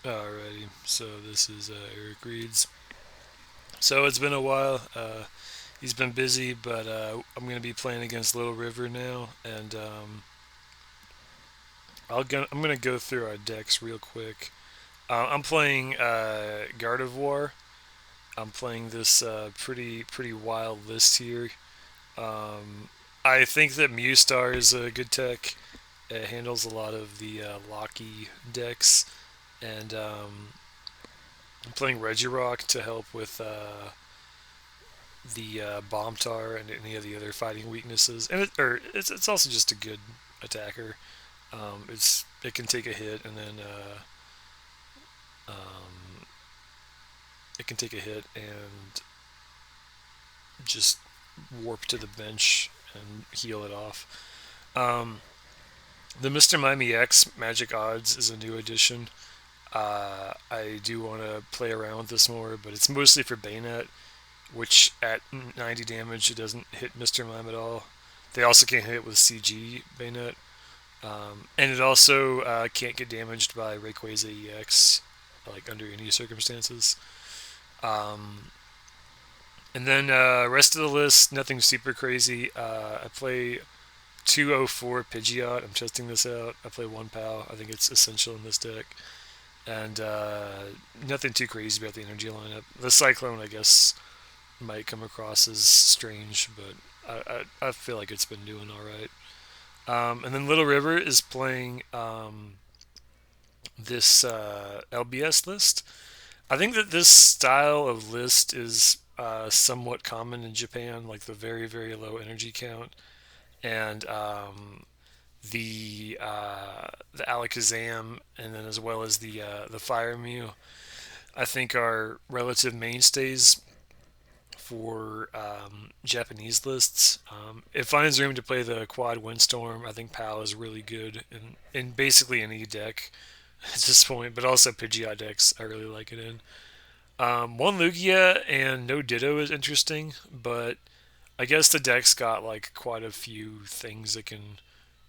Alrighty, so this is Eric Reed's. So it's been a while. He's been busy, but I'm going to be playing against Little River now, and I'm going to go through our decks real quick. I'm playing Gardevoir. I'm playing this pretty wild list here. Um, I think that Mewstar is a good tech. It handles a lot of the Locky decks, and I'm playing Regirock to help with the bomb tar and any of the other fighting weaknesses, and it's also just a good attacker. It can take a hit and then um, it can take a hit and just warp to the bench and heal it off. Um, the Mr. Mimey X Magic Odds is a new addition. I do want to play around with this more, but it's mostly for Bayonet, which at 90 damage it doesn't hit Mr. Mime at all. They also can't hit with CG Bayonet. And it also can't get damaged by Rayquaza EX, like under any circumstances. Um, and then rest of the list, nothing super crazy. I play 204 Pidgeot. I'm testing this out. I play one POW. I think it's essential in this deck. And nothing too crazy about the energy lineup. The Cyclone, I guess, might come across as strange, but I feel like it's been doing all right. And then Little River is playing this LBS list. I think that this style of list is somewhat common in Japan, like the very low energy count, and the Alakazam, and then as well as the Fire Mew. I think are relative mainstays for Japanese lists. It finds room to play the Quad Windstorm. I think PAL is really good in basically any deck at this point, but also Pidgeot decks I really like it in. One Lugia and no Ditto is interesting, but I guess the deck's got like quite a few things that can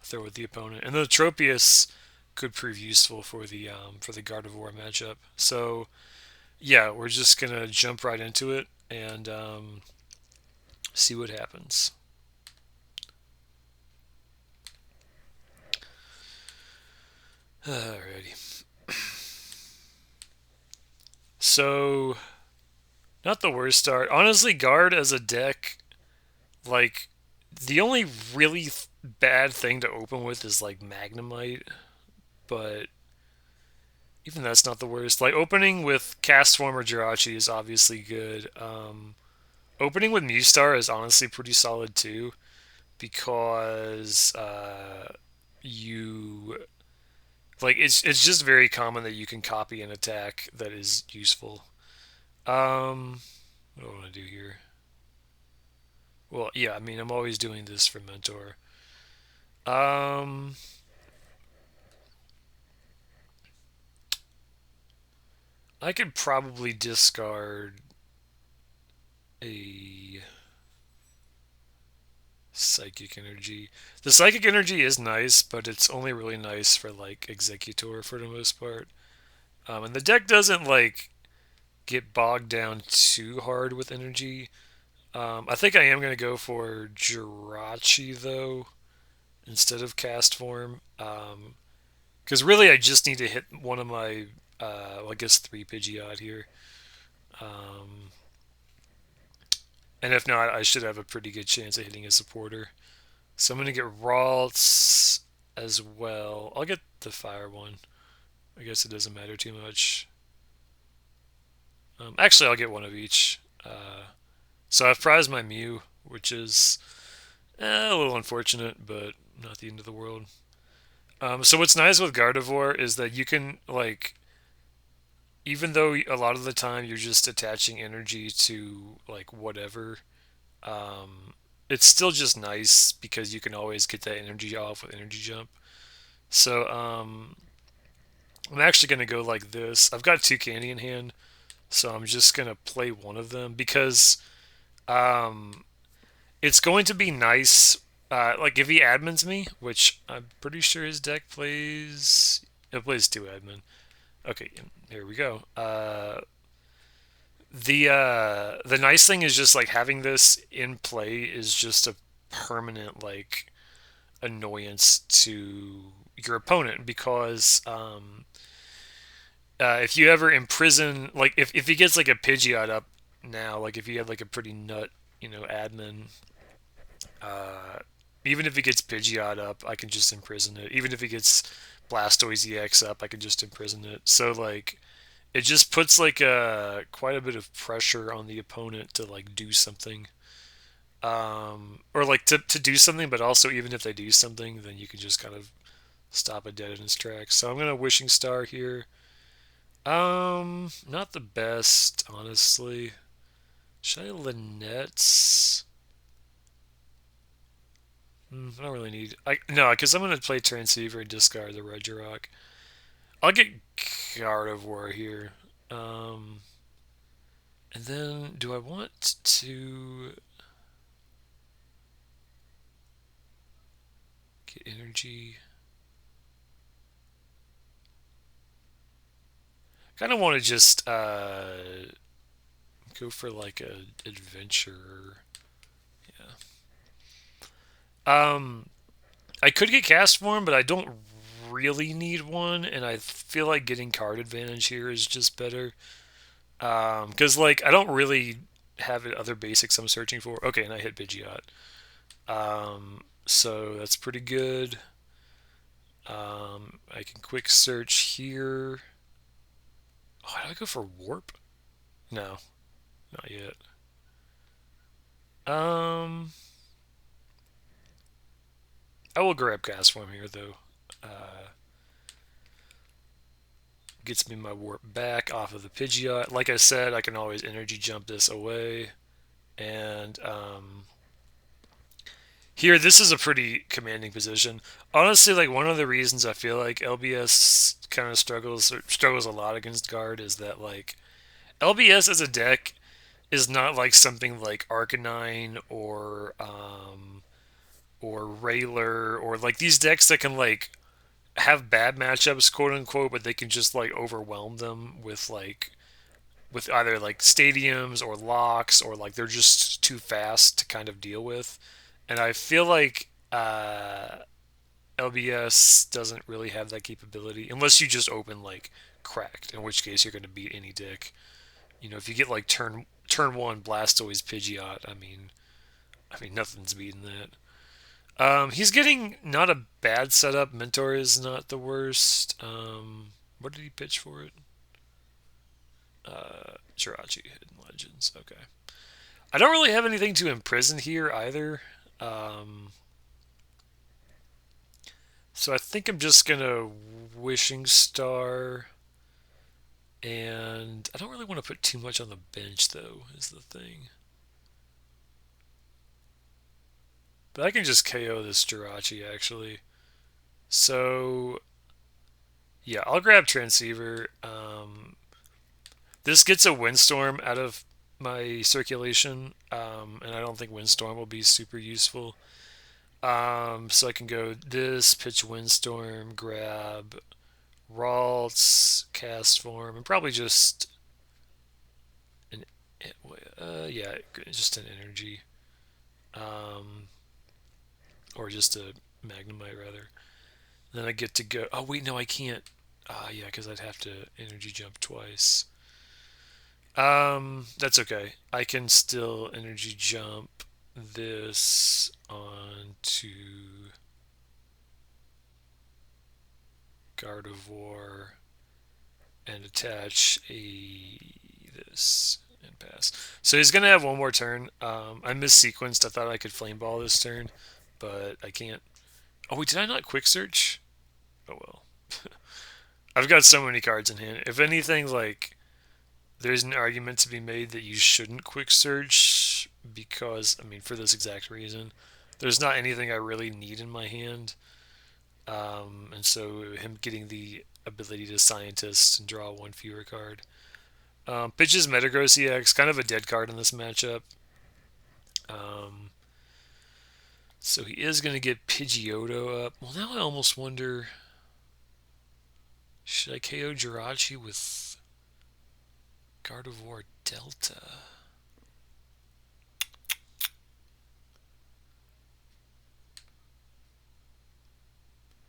throw at the opponent, and the Tropius could prove useful for the Gardevoir matchup. So yeah, we're just gonna jump right into it and see what happens. Alrighty. So, not the worst start. Honestly, Guard as a deck, like, the only really bad thing to open with is, like, Magnemite, but even that's not the worst. Like, opening with Castform or Jirachi is obviously good. Opening with Mewstar is honestly pretty solid, too, because you like it's just very common that you can copy an attack that is useful. What do I want to do here? Well, yeah, I mean I'm always doing this for mentor. Um, I could probably discard a psychic energy. The psychic energy is nice, but it's only really nice for like executor for the most part. And the deck doesn't like get bogged down too hard with energy. I think I am going to go for Jirachi though instead of cast form. Because really, I just need to hit one of my, well, I guess three Pidgeot here. Um, and if not, I should have a pretty good chance of hitting a supporter. So I'm going to get Ralts as well. I'll get the fire one. I guess it doesn't matter too much. Actually, I'll get one of each. So I've prized my Mew, which is a little unfortunate, but not the end of the world. So what's nice with Gardevoir is that you can like, even though a lot of the time you're just attaching energy to like whatever, um, it's still just nice because you can always get that energy off with energy jump. So I'm actually gonna go like this. I've got two candy in hand, so I'm just gonna play one of them because um, it's going to be nice. Like if he admins me, which I'm pretty sure his deck plays, it plays two admin. Okay, here we go. The nice thing is just like having this in play is just a permanent like annoyance to your opponent because if you ever imprison like if he gets like a Pidgeot up now, like if you have like a pretty nut, admin, uh, even if he gets Pidgeot up, I can just imprison it. Even if he gets Blastoise EX up, I can just imprison it. So like it just puts like quite a bit of pressure on the opponent to like do something. Or like to do something, but also even if they do something, then you can just kind of stop it dead in its tracks. So I'm gonna Wishing Star here. Not the best, honestly. Should I Lynette's? I don't really need. No, because I'm gonna play Transceiver and discard the Regirock. I'll get Gardevoir here. Um, and then do I want to get energy? Kind of want to just go for like a adventure. Yeah. I could get Cast Form, but I don't really need one, and I feel like getting card advantage here is just better. Because like I don't really have other basics I'm searching for. Okay, and I hit Pidgeot. So that's pretty good. I can quick search here. Oh, do I go for Warp? No, not yet. Um, I will grab Cast Form here though. Uh, Gets me my Warp back off of the Pidgeot. Like I said, I can always Energy Jump this away. And here, this is a pretty commanding position. Honestly, like one of the reasons I feel like LBS kind of struggles a lot against guard is that like LBS as a deck is not like something like Arcanine or Railer or like these decks that can like have bad matchups, quote unquote, but they can just like overwhelm them with either like stadiums or locks or like they're just too fast to kind of deal with. And I feel like LBS doesn't really have that capability unless you just open like cracked, in which case you're going to beat any deck. If you get like turn one Blastoise Pidgeot, I mean nothing's beating that. He's getting not a bad setup. Mentor is not the worst. What did he pitch for it? Jirachi Hidden Legends. Okay. I don't really have anything to imprison here either. Um, so I think I'm just gonna Wishing Star, and I don't really want to put too much on the bench though. Is the thing. But I can just KO this Jirachi actually. So yeah, I'll grab Transceiver. This gets a Windstorm out of my circulation, and I don't think Windstorm will be super useful. So I can go this, pitch Windstorm, grab Ralts, Cast Form, and probably just an yeah, just an energy, um, or just a Magnemite rather. Then I get to go. Oh wait, no, I can't. Yeah, because I'd have to energy jump twice. That's okay. I can still energy jump this onto Gardevoir and attach this and pass. So he's gonna have one more turn. I missequenced. I thought I could flame ball this turn, but I can't. Oh wait, did I not quick search? Oh well. I've got so many cards in hand. If anything, like there's an argument to be made that you shouldn't quick search because for this exact reason. There's not anything I really need in my hand. And so him getting the ability to scientist and draw one fewer card. Pitches Metagross EX, kind of a dead card in this matchup. Um, so he is going to get Pidgeotto up. Well, now I almost wonder. Should I KO Jirachi with Gardevoir Delta?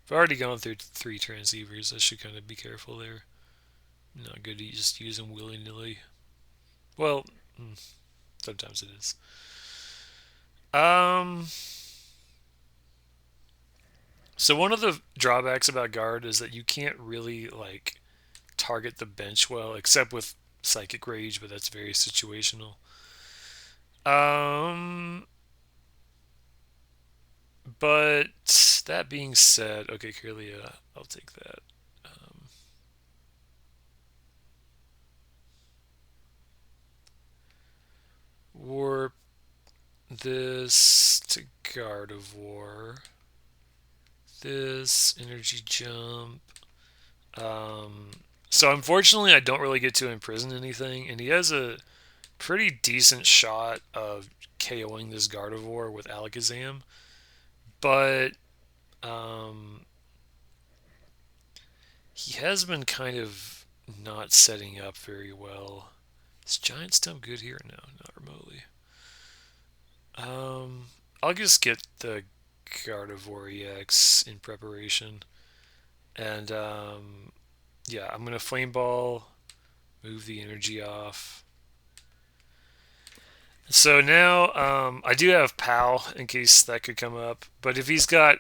I've already gone through 3 transceivers. I should kind of be careful there. Not good to just use them willy-nilly. Well, sometimes it is. Um, so one of the drawbacks about guard is that you can't really like target the bench well, except with Psychic Rage, but that's very situational. Um, but that being said, okay, Kirlia, I'll take that. Warp this to Gardevoir. This energy jump. Um, so unfortunately, I don't really get to imprison anything, and he has a pretty decent shot of KOing this Gardevoir with Alakazam, but um, he has been kind of not setting up very well. Is Giant Stump good here? No, not remotely. I'll just get the Gardevoir EX in preparation, and yeah, I'm gonna Flame Ball, move the energy off. So now I do have PAL in case that could come up. But if he's got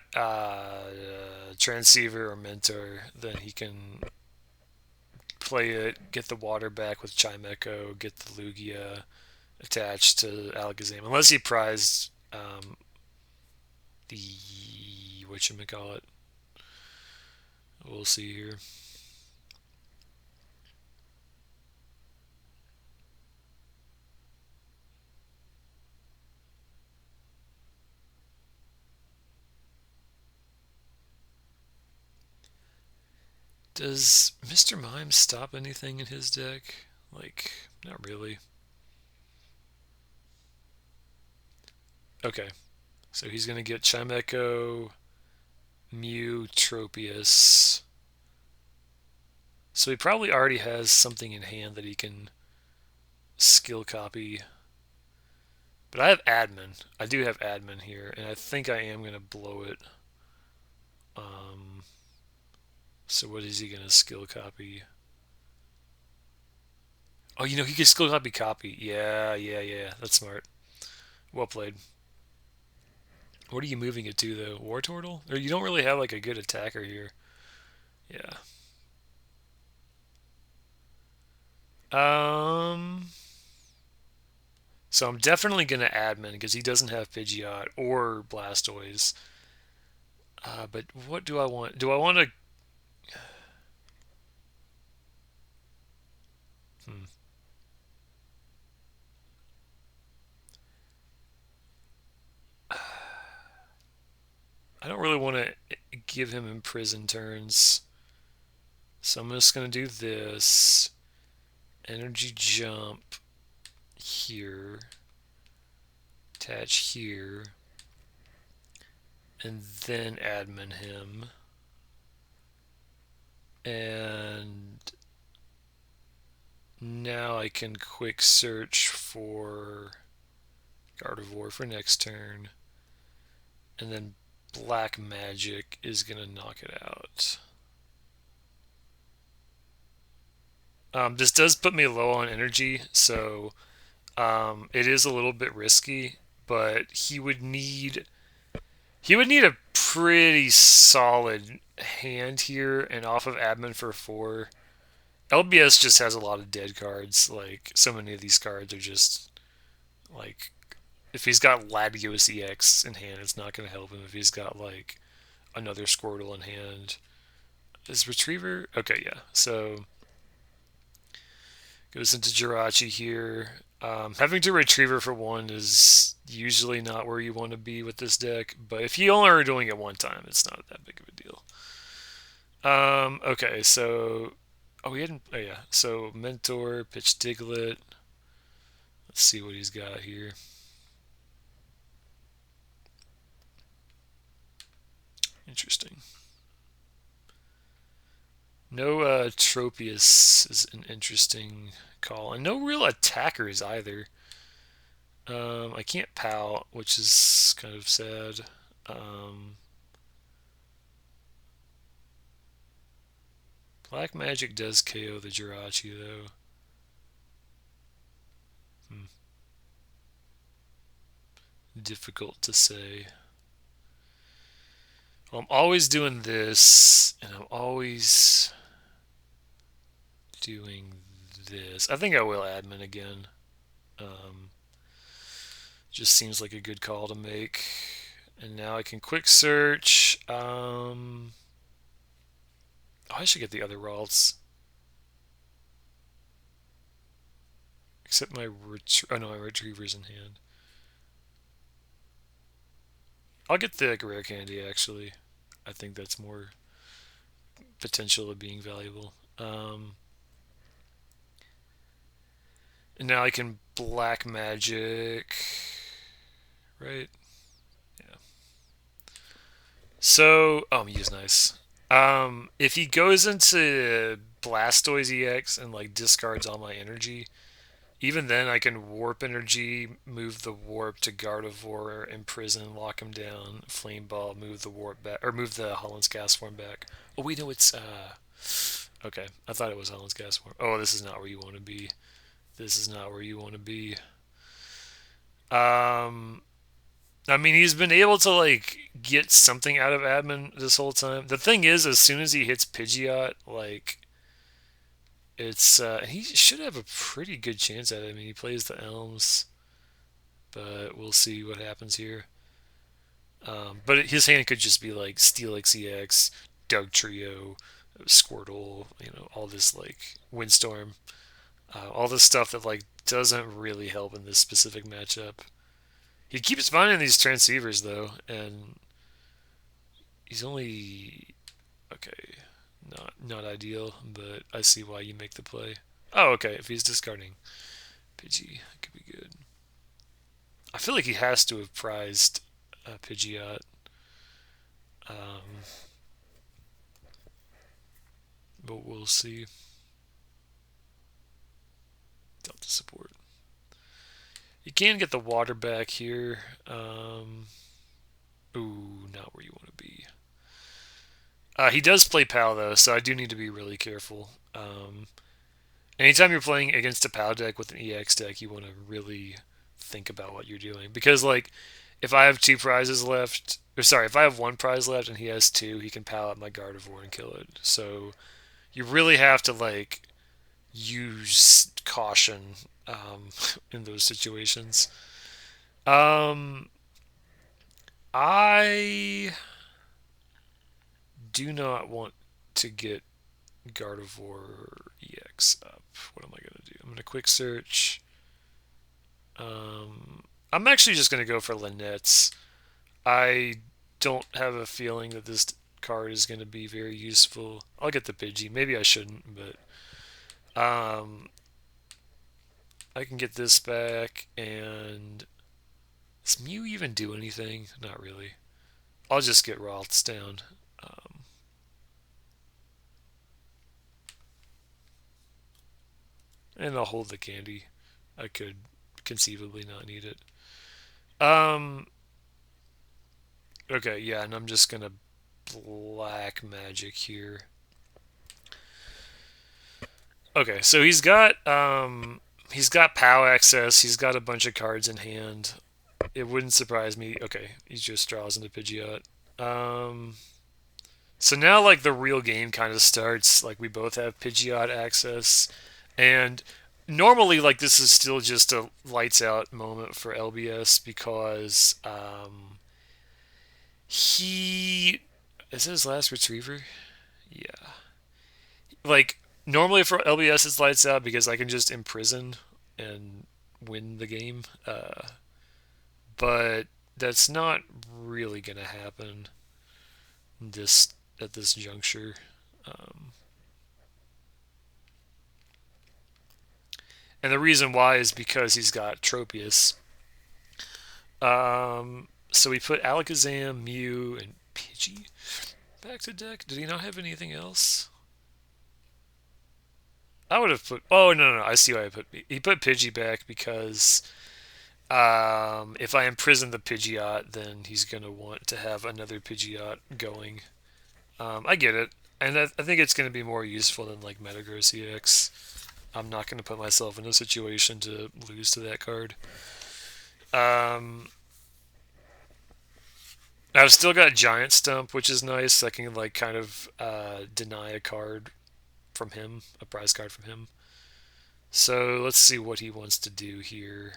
Transceiver or Mentor, then he can play it, get the water back with Chimecho, get the Lugia attached to Alakazam. Unless he prized the whatchamacallit. We'll see here. Does Mr. Mime stop anything in his deck? Like, not really. Okay, so he's going to get Chimecho, Mew, Tropius. So he probably already has something in hand that he can skill copy. But I have admin. I do have admin here, and I think I am going to blow it. So what is he going to skill copy? Oh, you know, he can skill copy. Yeah. That's smart. Well played. What are you moving it to, though? War Turtle? Or you don't really have, like, a good attacker here. Yeah. Um... So I'm definitely going to admin because he doesn't have Pidgeot or Blastoise. But what do I want? Do I want to... Hmm. I don't really want to give him imprison turns. So I'm just going to do this. Energy jump here. Attach here. And then admin him. And now I can quick search for Gardevoir for next turn. And then Black Magic is going to knock it out. This does put me low on energy, so it is a little bit risky, but he would need a pretty solid hand here, and off of admin for 4. LBS just has a lot of dead cards. Like, so many of these cards are just like, if he's got Latios EX in hand, it's not going to help him. If he's got like another Squirtle in hand, is Retriever okay? Yeah, so goes into Jirachi here. Having to Retriever for 1 is usually not where you want to be with this deck, but if you only are doing it one time, it's not that big of a deal. Okay, so we hadn't. Oh yeah, so Mentor, Pitch Diglett. Let's see what he's got here. Interesting. No Tropius is an interesting call, and no real attackers either. I can't POW, which is kind of sad. Um, Black Magic does KO the Jirachi though. Hmm. Difficult to say. Well, I'm always doing this, and I'm always doing this. I think I will admin again. Um, just seems like a good call to make. And now I can quick search. Oh, I should get the other Ralts. Except my oh no, my retriever's in hand. I'll get the rare candy actually. I think that's more potential of being valuable. And now I can black magic, right? Yeah. So, oh, he's nice. If he goes into Blastoise EX and like discards all my energy, even then I can warp energy, move the warp to Gardevoir, imprison, lock him down, flame ball, move the warp back, or move the Holland's gas form back. Oh wait, no, it's okay. I thought it was Holland's gas form. Oh, this is not where you want to be. This is not where you want to be. Um, I mean, he's been able to like get something out of admin this whole time. The thing is, as soon as he hits Pidgeot, like it's he should have a pretty good chance at it. I mean, he plays the Elms, but we'll see what happens here. But his hand could just be like Steelix EX, Doug Trio, Squirtle, all this like Windstorm, all this stuff that like doesn't really help in this specific matchup. He keeps finding these transceivers though, and he's only okay. Not ideal, but I see why you make the play. Oh, okay. If he's discarding Pidgey, it could be good. I feel like he has to have prized Pidgeot. Um, but we'll see. Delta support. You can get the water back here. Ooh, not where you want to be. He does play PAL though, so I do need to be really careful. Anytime you're playing against a PAL deck with an EX deck, you want to really think about what you're doing. Because, like, if I have two prizes left, or sorry, if I have one prize left and he has two, he can PAL out my Gardevoir and kill it. So you really have to, like, use caution in those situations. Um, I do not want to get Gardevoir EX up. What am I going to do? I'm going to quick search. I'm actually just going to go for Lynette's. I don't have a feeling that this card is going to be very useful. I'll get the Pidgey. Maybe I shouldn't, but I can get this back. And does Mew even do anything? Not really. I'll just get Ralts down. Um, and I'll hold the candy. I could conceivably not need it. Um, okay, yeah, and I'm just gonna black magic here. Okay, so he's got POW access. He's got a bunch of cards in hand. It wouldn't surprise me. Okay, he just draws into Pidgeot. Um, so now like the real game kind of starts. Like we both have Pidgeot access, and normally like this is still just a lights out moment for LBS because he is it his last retriever? Yeah. Like normally for LBS it's lights out because I can just imprison and win the game. But that's not really gonna happen this at this juncture. Um, and the reason why is because he's got Tropius. So we put Alakazam, Mew, and Pidgey back to deck. Did he not have anything else? I would have put. Oh no, I see why I put. He put Pidgey back because if I imprison the Pidgeot, then he's gonna want to have another Pidgeot going. I get it, and I think it's gonna be more useful than like Metagross EX. I'm not gonna put myself in a situation to lose to that card. Um, I've still got Giant Stump, which is nice. I can like kind of deny a card from him, a prize card from him. So let's see what he wants to do here.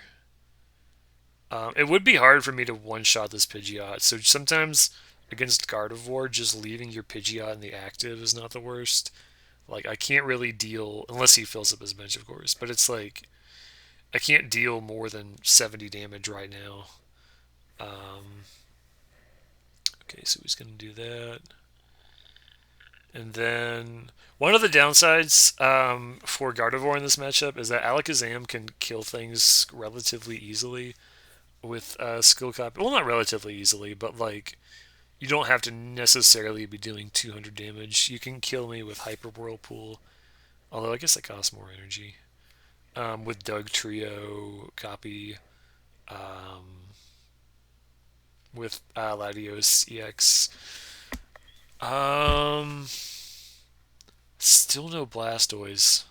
It would be hard for me to one-shot this Pidgeot. So sometimes against Gardevoir, just leaving your Pidgeot in the active is not the worst. Like I can't really deal unless he fills up his bench, of course. But it's like I can't deal more than 70 damage right now. Um, okay, so he's gonna do that. And then one of the downsides for Gardevoir in this matchup is that Alakazam can kill things relatively easily with skill copy. Well, not relatively easily, but like you don't have to necessarily be doing 200 damage. You can kill me with Hyper Whirlpool, although I guess that costs more energy. With Doug Trio copy, um, with Latios EX. Um, Still no Blastoise.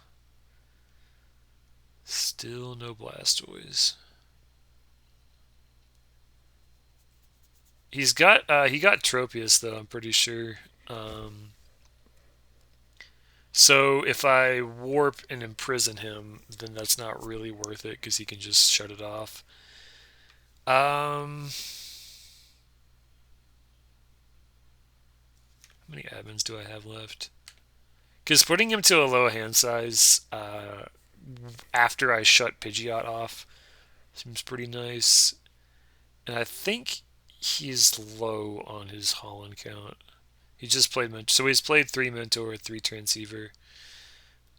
Still no Blastoise. He got Tropius though, I'm pretty sure. So if I warp and imprison him, then that's not really worth it because he can just shut it off. How many admins do I have left? Because putting him to a low hand size after I shut Pidgeot off seems pretty nice. And I think he's low on his Holland count. He just played so he's played 3 Mentor, 3 Transceiver.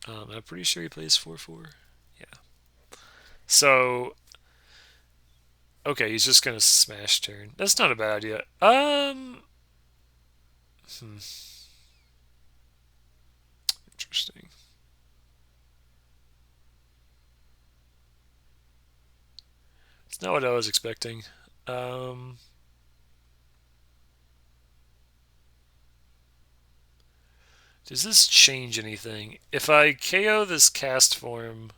I'm pretty sure he plays 4/4. Yeah. So okay, he's just gonna smash turn. That's not a bad idea. Interesting. It's not what I was expecting. Um, does this change anything? If I KO this cast form,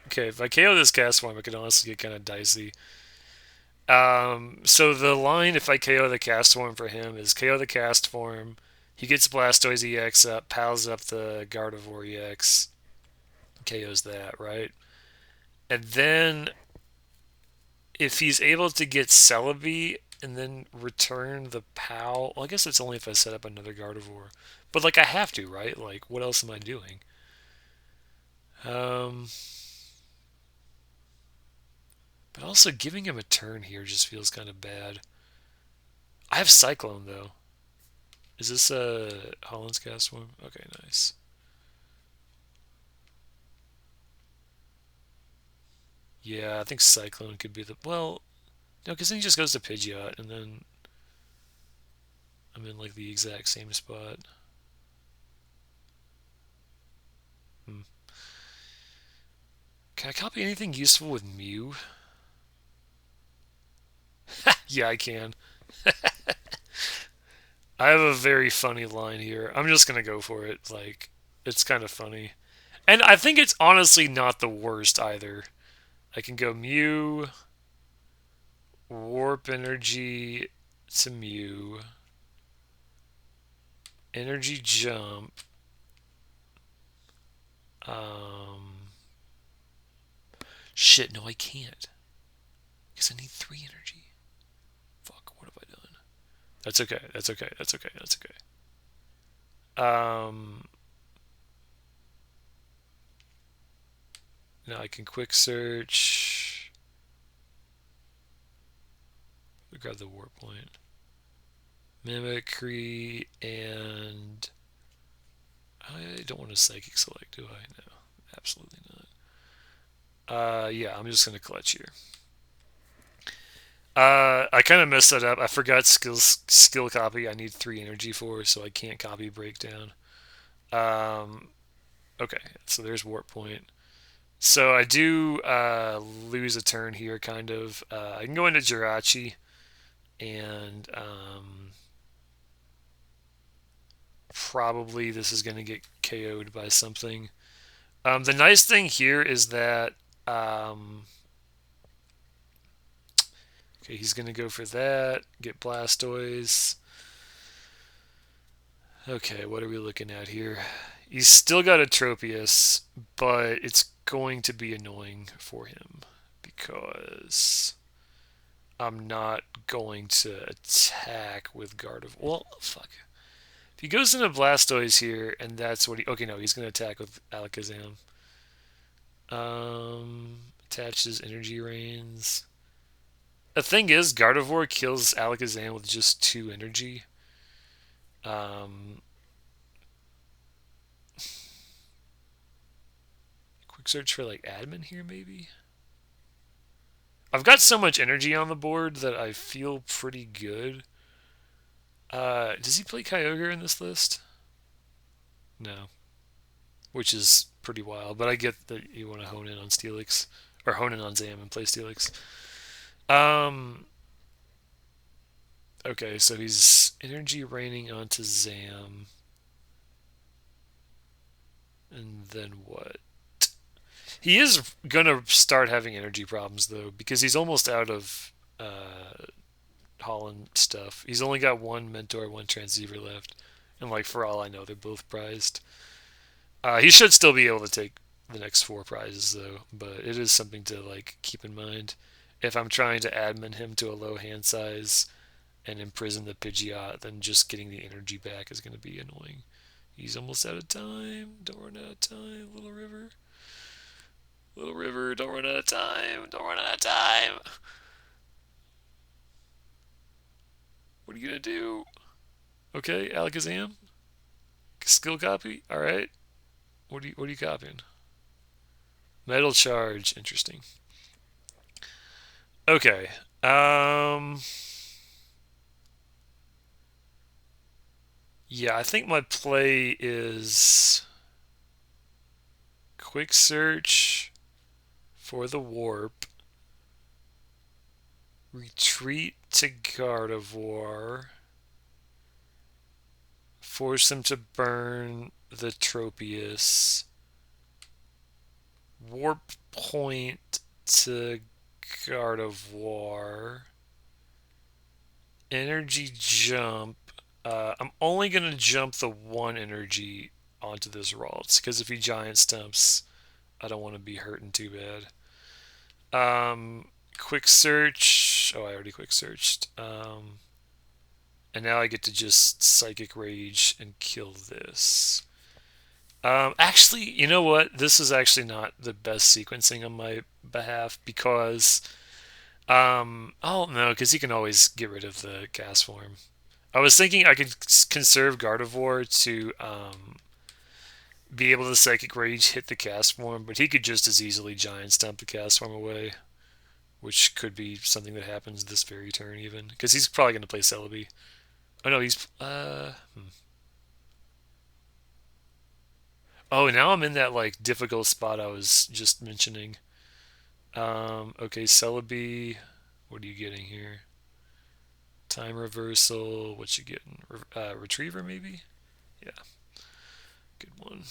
okay, if I KO this cast form, it could honestly get kind of dicey. So the line, if I KO the cast form for him, is KO the cast form. He gets Blastoise EX up, pals up the Gardevoir EX, KOs that, right? And then if he's able to get Celebi and then return the POW, well, I guess it's only if I set up another Gardevoir. But like I have to, right? Like what else am I doing? Um, but also giving him a turn here just feels kind of bad. I have Cyclone though. Is this a Holland's cast form? Okay, nice. Yeah, I think Cyclone could be the well. No, because then he just goes to Pidgeot, and then I'm in like the exact same spot. Hmm. Can I copy anything useful with Mew? Yeah, I can. I have a very funny line here. I'm just gonna go for it. Like, it's kind of funny. And I think it's honestly not the worst either. I can go Mew, Warp Energy to Mew, Energy Jump, um... Shit, no I can't. Because I need 3 energy. Fuck, what have I done? That's okay, that's okay, that's okay, that's okay. Um... Now I can quick search. We grab the warp point. Mimicry and I don't want to psychic select, do I? No, absolutely not. Yeah, I'm just gonna clutch here. I kind of messed that up. I forgot skill copy. I need 3 energy for, so I can't copy breakdown. Um, okay, so there's warp point. So I do lose a turn here, kind of. I can go into Jirachi, and probably this is going to get KO'd by something. The nice thing here is that okay, he's going to go for that, get Blastoise. Okay, what are we looking at here? He's still got a Tropius, but it's going to be annoying for him because I'm not going to attack with Gardevoir. Well, fuck. If he goes into Blastoise here, and that's what he... Okay, no, he's going to attack with Alakazam. Attaches energy rains. The thing is, Gardevoir kills Alakazam with just 2 energy. Quick search for like admin here, maybe. I've got so much energy on the board that I feel pretty good. Does he play Kyogre in this list? No, which is pretty wild. But I get that you want to hone in on Steelix or hone in on Zam and play Steelix. Um, okay, so he's energy raining onto Zam, and then what? He is gonna start having energy problems though because he's almost out of Holland stuff. He's only got one mentor, one transceiver left, and like for all I know, they're both prized. He should still be able to take the next 4 prizes though, but it is something to like keep in mind. If I'm trying to admin him to a low hand size and imprison the Pidgeot, then just getting the energy back is going to be annoying. He's almost out of time. Don't run out of time, Little River. Little River, don't run out of time. Don't run out of time. What are you going to do? Okay, Alakazam. Skill copy. All right. What are you copying? Metal charge. Interesting. Okay. Yeah, I think my play is quick search for the warp, retreat to Gardevoir, force him to burn the Tropius, warp point to Gardevoir, energy jump. I'm only going to jump the 1 energy onto this Ralts, because if he giant stumps, I don't want to be hurting too bad. Quick search. Oh, I already quick searched. And now I get to just Psychic Rage and kill this. Actually, you know what? This is actually not the best sequencing on my behalf because, oh no, because you can always get rid of the gas form. I was thinking I could conserve Gardevoir to be able to Psychic Rage hit the cast form, but he could just as easily Giant Stomp the cast form away, which could be something that happens this very turn even, because he's probably going to play Celebi. Oh no, he's Oh, now I'm in that like difficult spot I was just mentioning. Okay, Celebi, what are you getting here? Time reversal. What you getting? Retriever maybe? Yeah, good one.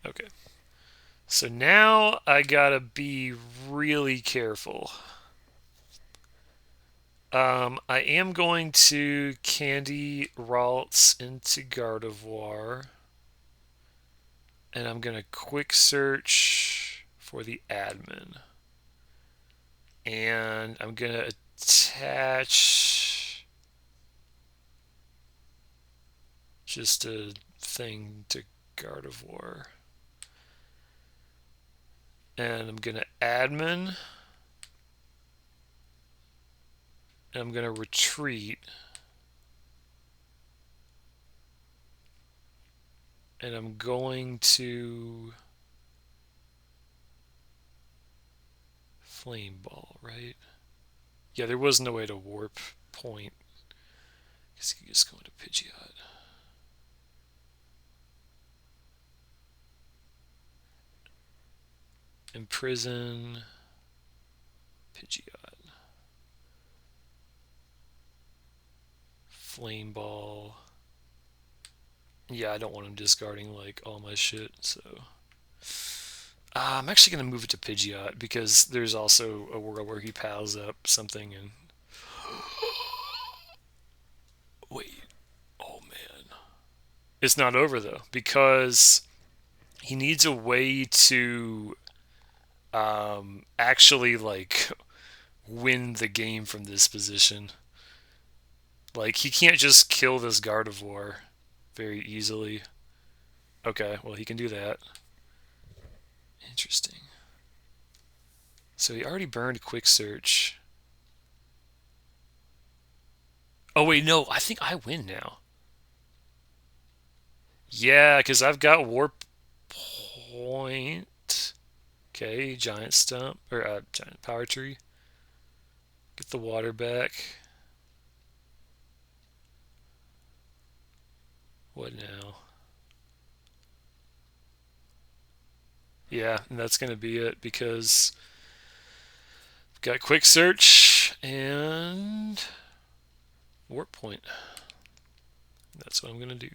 Okay. So now I gotta be really careful. I am going to candy Ralts into Gardevoir. And I'm gonna quick search for the admin. And I'm gonna attach just a thing to Gardevoir. And I'm gonna admin. And I'm gonna retreat. And I'm going to flame ball, right? Yeah, there was no way to warp point. Because you just go into Pidgeot. Imprison Pidgeot. Flame ball. Yeah, I don't want him discarding like all my shit, so I'm actually gonna move it to Pidgeot because there's also a world where he piles up something and wait, oh man, it's not over though because he needs a way to actually like win the game from this position. Like he can't just kill this Gardevoir very easily. Okay, well he can do that. Interesting. So he already burned quick search. Oh wait, no, I think I win now. Yeah, because I've got warp point. Okay, giant stump or giant power tree. Get the water back. What now? Yeah, and that's gonna be it because I've got quick search and warp point. That's what I'm gonna do.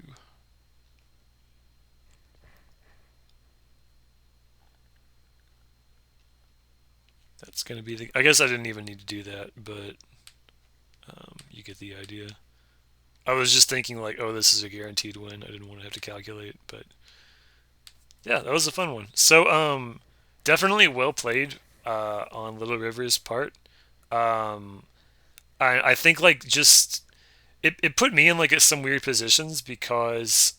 That's gonna be the. I guess I didn't even need to do that, but you get the idea. I was just thinking like, oh, this is a guaranteed win. I didn't want to have to calculate, but yeah, that was a fun one. So, definitely well played on Little River's part. Um, I think like just it put me in like some weird positions because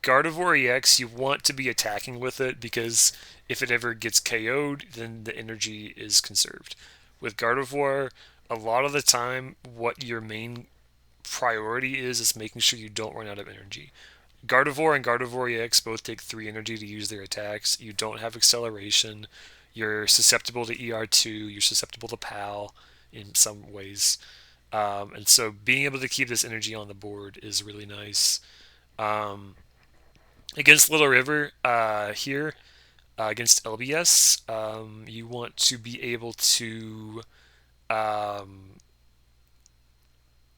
Gardevoir EX you want to be attacking with it because if it ever gets KO'd, then the energy is conserved. With Gardevoir, a lot of the time, what your main priority is making sure you don't run out of energy. Gardevoir and Gardevoir EX both take 3 energy to use their attacks. You don't have acceleration. You're susceptible to ER2. You're susceptible to PAL in some ways. And so being able to keep this energy on the board is really nice. Um, Against Little River here, against LBS, you want to be able to um,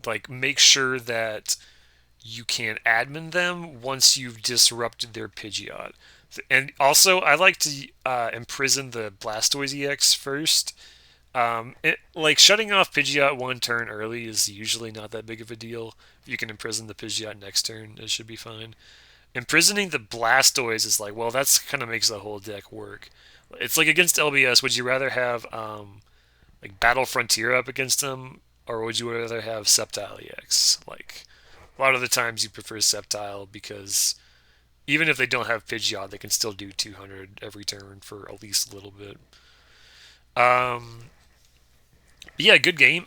like make sure that you can admin them once you've disrupted their Pidgeot. And also, I like to imprison the Blastoise EX first. Like shutting off Pidgeot one turn early is usually not that big of a deal. If you can imprison the Pidgeot next turn, it should be fine. Imprisoning the Blastoise is like, well, that's kind of makes the whole deck work. It's like against LBS, would you rather have like Battle Frontier up against them, or would you rather have Sceptile EX? Like, a lot of the times you prefer Sceptile because even if they don't have Pidgeot, they can still do 200 every turn for at least a little bit. Um, yeah, good game.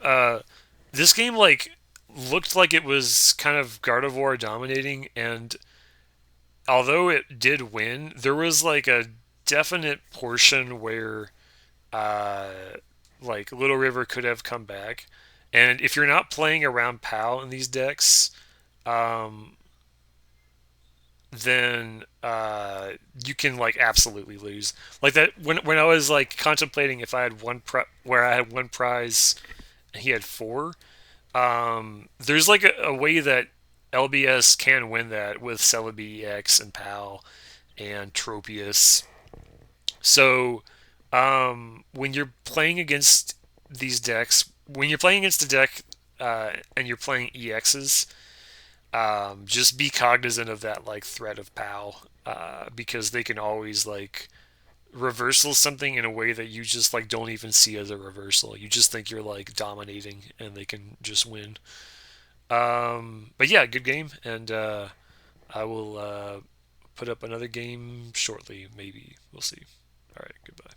This game like looked like it was kind of Gardevoir dominating, and although it did win, there was like a definite portion where uh, like Little River could have come back. And if you're not playing around PAL in these decks, um, then you can like absolutely lose. Like that when I was like contemplating if I had where I had one prize and he had four. There's like a way that LBS can win that with Celebi EX and PAL and Tropius. So when you're playing against these decks, when you're playing against a deck and you're playing EXs, just be cognizant of that like threat of PAL because they can always like reversal something in a way that you just like don't even see as a reversal. You just think you're like dominating and they can just win. But yeah, good game, and I will put up another game shortly. Maybe we'll see. All right, goodbye.